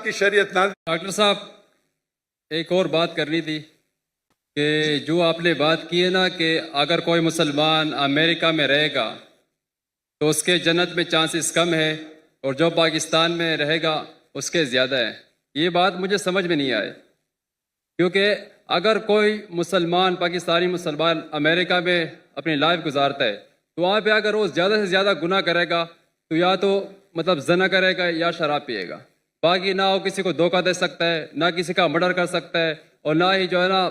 की शरीयत ना। डॉक्टर साहब, एक और बात करनी थी कि जो आपने बात की है ना कि अगर कोई मुसलमान अमेरिका में रहेगा तो उसके जन्नत में चांसेस कम है और जो पाकिस्तान में रहेगा उसके ज़्यादा है। ये बात मुझे समझ में नहीं आए, क्योंकि अगर कोई मुसलमान पाकिस्तानी मुसलमान अमेरिका में अपनी लाइफ गुजारता है तो वहाँ पे अगर वो ज़्यादा से ज़्यादा गुनाह करेगा तो या तो मतलब जना करेगा या शराब पिएगा, बाकी ना वो किसी को धोखा दे सकता है, ना किसी का मर्डर कर सकता है, और ना ही जो है ना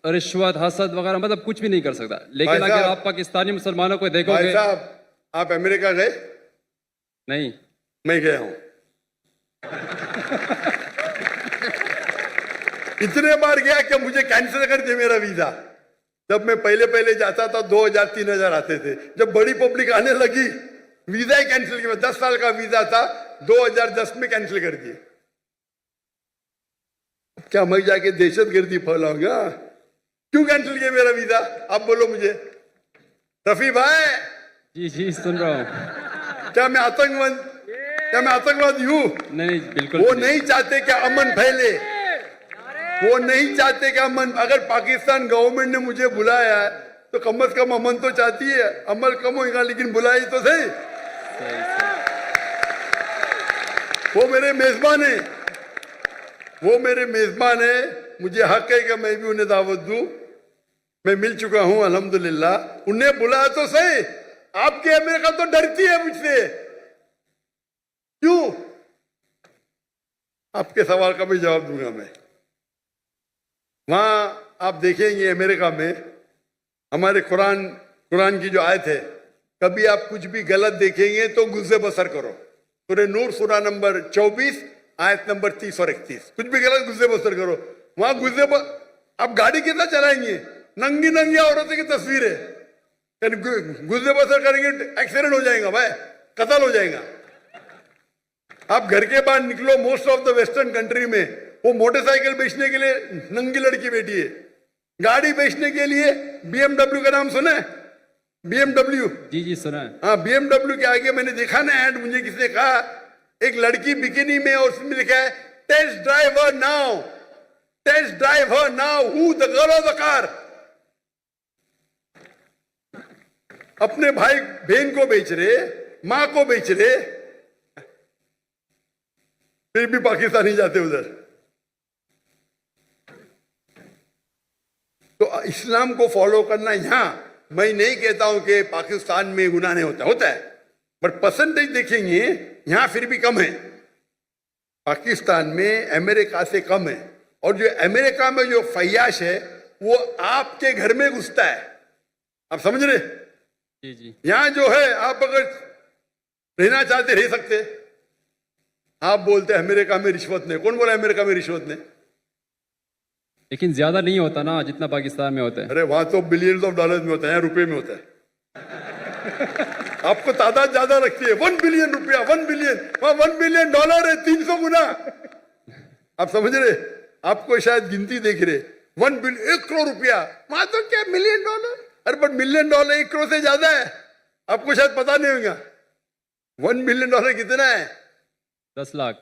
रिश्वत हसद वगैरह मतलब कुछ भी नहीं कर सकता। लेकिन भाई अगर साहब, आप पाकिस्तानी मुसलमानों को भाई देखोगे। साहब, आप अमेरिका गए? नहीं, मैं गया हूं। इतने बार गया कि मुझे कैंसिल कर दिया मेरा वीजा। जब मैं पहले पहले जाता था 2000-3000 आते थे। जब बड़ी पब्लिक आने लगी वीजा ही कैंसिल किया। 10 साल का वीजा था, 2010 में कैंसिल कर दिए। क्या मैं जाके दहशतगर्दी फैलाऊंगा? क्यों कैंसिल किया मेरा वीजा? आप बोलो मुझे। रफी भाई, जी जी सुन रहा हूँ। क्या मैं आतंकवादी हूं? नहीं, बिल्कुल वो नहीं चाहते कि अमन फैले, वो नहीं चाहते कि अमन। अगर पाकिस्तान गवर्नमेंट ने मुझे बुलाया है तो कम से कम अमन तो चाहती है। अमल कम होगा लेकिन बुलाई तो सही। वो मेरे मेजबान है, वो मेरे मेजबान है। मुझे हक है कि मैं भी उन्हें दावत दूं। मैं मिल चुका हूं अल्हम्दुलिल्लाह। उन्हें बुलाया तो सही। आपकी अमेरिका तो डरती है मुझसे। क्यों? आपके सवाल का भी जवाब दूंगा मैं। वहां आप देखेंगे अमेरिका में हमारे कुरान की जो आयत है, कभी आप कुछ भी गलत देखेंगे तो गुज़े बसर करो। सूरह नूर सूरा नंबर 24 आयत नंबर 30 और 31। कुछ भी गलत गुज़े बसर करो। वहां आप गाड़ी कितना चलाएंगे? नंगी नंगी औरतों की तस्वीर है। गुज़े बसर करेंगे एक्सीडेंट हो जाएगा भाई, कत्ल हो जाएगा। आप घर के बाहर निकलो, most of the western country में वो मोटरसाइकिल बेचने के लिए नंगी लड़की बैठी है। गाड़ी बेचने के लिए BMW का नाम सुना है? BMW। जी जी सुना है। हाँ, BMW के आगे मैंने देखा ना ऐड, मुझे किसी ने कहा एक लड़की बिकिनी में और उसमें लिखा है test drive her now, test drive her now, who the girl of the car. अपने भाई बहन को बेच रहे, मां को बेच रहे, फिर भी पाकिस्तानी जाते उधर। तो इस्लाम को फॉलो करना, यहां मैं नहीं कहता हूं कि पाकिस्तान में गुनाह नहीं होता है, बट परसेंटेज देखेंगे यहां फिर भी कम है। पाकिस्तान में अमेरिका से कम है। और जो अमेरिका में जो फैयाश है वो आपके घर में घुसता है। आप समझ रहे? जी जी। यहां जो है आप अगर रहना चाहते रह सकते। आप बोलते अमेरिका में रिश्वत नहीं। कौन बोला अमेरिका में रिश्वत नहीं? लेकिन ज्यादा नहीं होता ना जितना पाकिस्तान में होता है। अरे वहां तो बिलियंस ऑफ डॉलर में होता है, यहाँ रुपए में होता है। आपको तादाद ज्यादा रखती है। 1 बिलियन रुपया, 1 बिलियन, वहां 1 बिलियन डॉलर है, 300 गुना। आप समझ रहे? आपको शायद गिनती देख रहे। 1 बिलियन, 1 करोड़ रुपया, वहां तो क्या मिलियन डॉलर। अरे बट मिलियन डॉलर 1 करोड़ से ज्यादा है। आपको शायद पता नहीं होगा 1 बिलियन डॉलर कितना है? 10 लाख।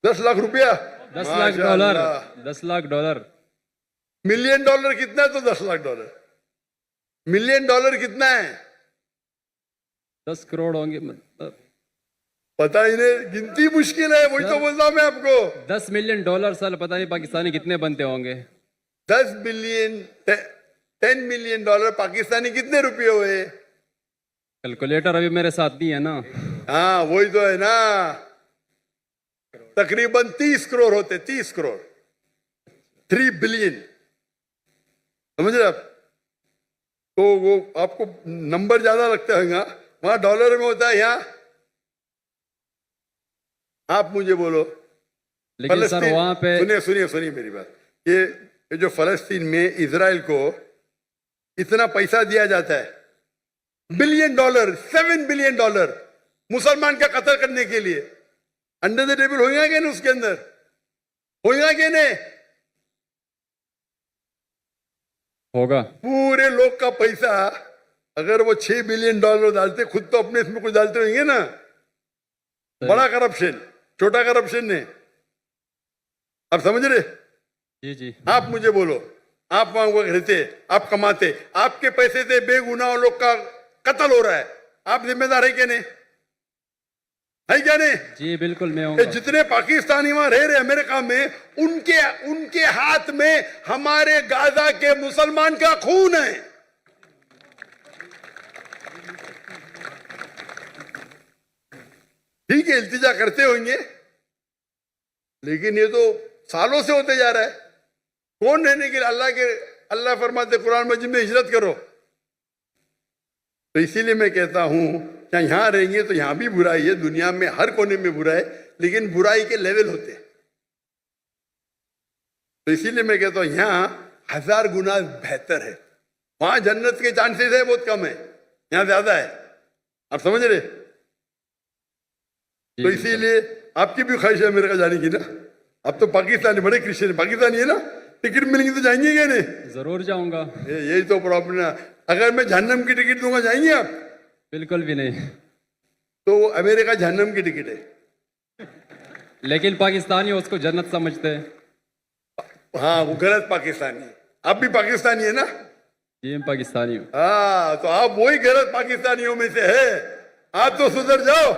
10 लाख रुपया, 10 lakh dollar. 10 lakh dollar. Million dollar कितना है? तो 10 लाख डॉलर। मिलियन डॉलर कितना है? 10 करोड़ होंगे मतलब। पता ही नहीं, गिनती मुश्किल है। वही तो बोलता हूं मैं आपको। 10 मिलियन डॉलर साल पता नहीं पाकिस्तानी कितने बनते होंगे। 10 बिलियन, 10 मिलियन डॉलर पाकिस्तानी कितने रुपये हुए? कैलकुलेटर अभी मेरे साथ नहीं है ना। हाँ वही तो है ना। तकरीबन 30 करोड़ होते, 30 करोड़, 3 बिलियन। समझ रहे आप? तो वो आपको नंबर ज्यादा लगता है, वहां डॉलर में होता है, यहाँ आप मुझे बोलो। लेकिन सर वहां पे सुनिए मेरी बात। ये जो फलस्तीन में इजराइल को इतना पैसा दिया जाता है, बिलियन डॉलर, 7 बिलियन डॉलर मुसलमान का कत्ल करने के लिए, अंडर द टेबल होगा क्या नहीं? उसके अंदर होगा क्या नहीं? होगा। पूरे लोग का पैसा अगर वो 6 बिलियन डॉलर डालते, खुद तो अपने इसमें कुछ डालते होंगे ना। बड़ा करप्शन, छोटा करप्शन नहीं। आप समझ रहे? जी जी आप मुझे बोलो, आप वहां वक्त रहते, आप कमाते, आपके पैसे से बेगुनाह लोग का कत्ल हो रहा है, आप जिम्मेदार है क्या नहीं? है क्या नहीं? जी बिल्कुल मैं ये हूँ। जितने पाकिस्तानी वहां रह रहे अमेरिका में, उनके उनके हाथ में हमारे गाजा के मुसलमान का खून है। ठीक है, इल्तिजा करते होंगे, लेकिन ये तो सालों से होते जा रहा है। कौन रहने के लिए? अल्लाह फरमाते कुरान मजीद में हिजरत करो। तो इसीलिए मैं कहता हूं कि यहां रहेंगे तो यहां भी बुराई है, दुनिया में हर कोने में बुराई है, लेकिन बुराई के लेवल होते हैं। तो इसीलिए मैं कहता हूं यहां 1000 गुना बेहतर है। वहां जन्नत के चांसेस है बहुत कम है, यहां ज्यादा है। आप समझ रहे? तो इसीलिए आपकी भी ख्वाहिश है अमेरिका जाने की ना? अब तो पाकिस्तानी बड़े क्रिश्चियन पाकिस्तानी है ना, टिकट मिलेंगे तो जाएंगे क्या नहीं? जरूर जाऊंगा। यही तो प्रॉब्लम है। अगर मैं जहन्नम की टिकट दूंगा जाएंगे आप? बिल्कुल भी नहीं। तो अमेरिका जहन्नम की टिकट है। लेकिन पाकिस्तानी उसको जन्नत समझते हैं। हाँ, वो गलत पाकिस्तानी है। आप भी पाकिस्तानी है ना? जी मैं पाकिस्तानी हूँ। हाँ, तो आप वही गलत पाकिस्तानियों में से है। आप तो सुधर जाओ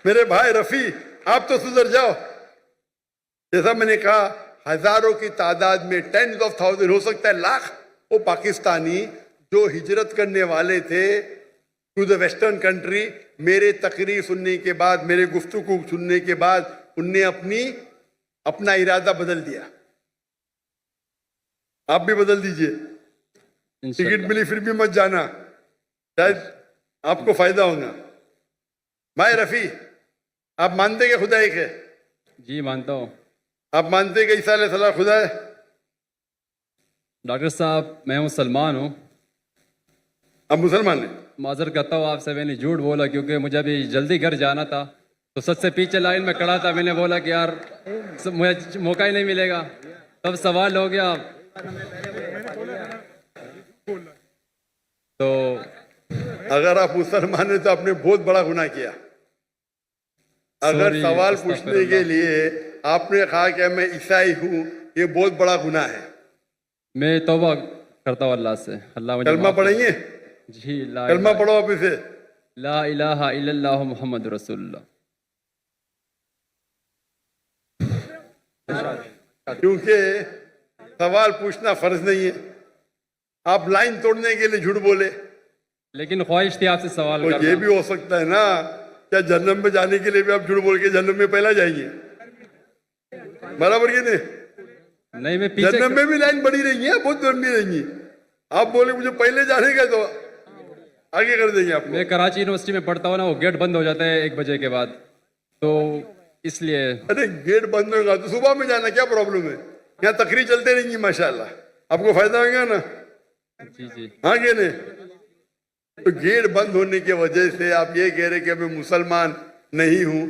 मेरे भाई रफी, आप तो सुधर जाओ। जैसा मैंने कहा, हजारों की तादाद में, 10s of thousands, हो सकता है लाख, वो पाकिस्तानी जो हिजरत करने वाले थे टू द वेस्टर्न कंट्री, मेरे तकरीर सुनने के बाद, मेरे गुफ्तगू सुनने के बाद, उनने अपना इरादा बदल दिया। आप भी बदल दीजिए। टिकट इंशाल्लाह। मिली फिर भी मत जाना, शायद आपको फायदा होगा। भाई रफी, आप मानते कि खुदा एक है? जी मानता हूँ। आप मानते कि ईसा अलैहिस्सलाम खुदा है? डॉक्टर साहब मैं मुसलमान हूँ। आप मुसलमान हैं? माजर करता हूँ आपसे, मैंने झूठ बोला क्योंकि मुझे अभी जल्दी घर जाना था, तो सबसे पीछे लाइन में खड़ा था। मैंने बोला कि यार मुझे मौका ही नहीं मिलेगा, तब सवाल हो गया। तो अगर आप मुसलमान हैं तो आपने बहुत बड़ा गुनाह किया। अगर Sorry, सवाल पूछने के लिए आपने कहा कि मैं ईसाई हूँ, ये बहुत बड़ा गुनाह है। मैं तौबा करता हूँ अल्लाह से। अल्लाह मुझे कलमा माफ कर। पढ़ेंगे? जी ला कलमा पढ़ो आप इसे। ला इलाहा इल्लल्लाह मुहम्मद रसूलुल्लाह। क्योंकि सवाल पूछना फर्ज नहीं है। आप लाइन तोड़ने के लिए झूठ बोले, लेकिन ख्वाहिश थी आपसे सवाल तो ये करना। भी हो सकता है ना, क्या जन्नत में जाने के लिए भी आप झूठ बोल के जन्नत में पहला जाएंगे? बराबर की नहीं? नहीं मैं पीछे जन्नत में भी लाइन बड़ी रहेंगी, बहुत लंबी रहेंगी। आप बोले मुझे पहले जाने का, तो आगे कर देंगे आपको। मैं कराची यूनिवर्सिटी में पढ़ता हूँ ना, वो गेट बंद हो जाता है 1 बजे के बाद, तो इसलिए। अरे गेट बंद होगा तो सुबह में जाना, क्या प्रॉब्लम है? यहाँ तकरीर चलते रहेंगी माशाल्लाह, आपको फायदा होगा ना? जी जी हाँ क्या नहीं? तो गेट बंद होने की वजह से आप ये कह रहे कि मैं मुसलमान नहीं हूं,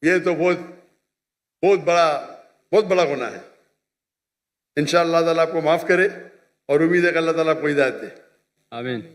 ये तो बहुत बड़ा गुनाह है। इंशाअल्लाह ताला आपको माफ करे और उम्मीद है कि अल्लाह ताला आपको हिदायत दे। आमीन।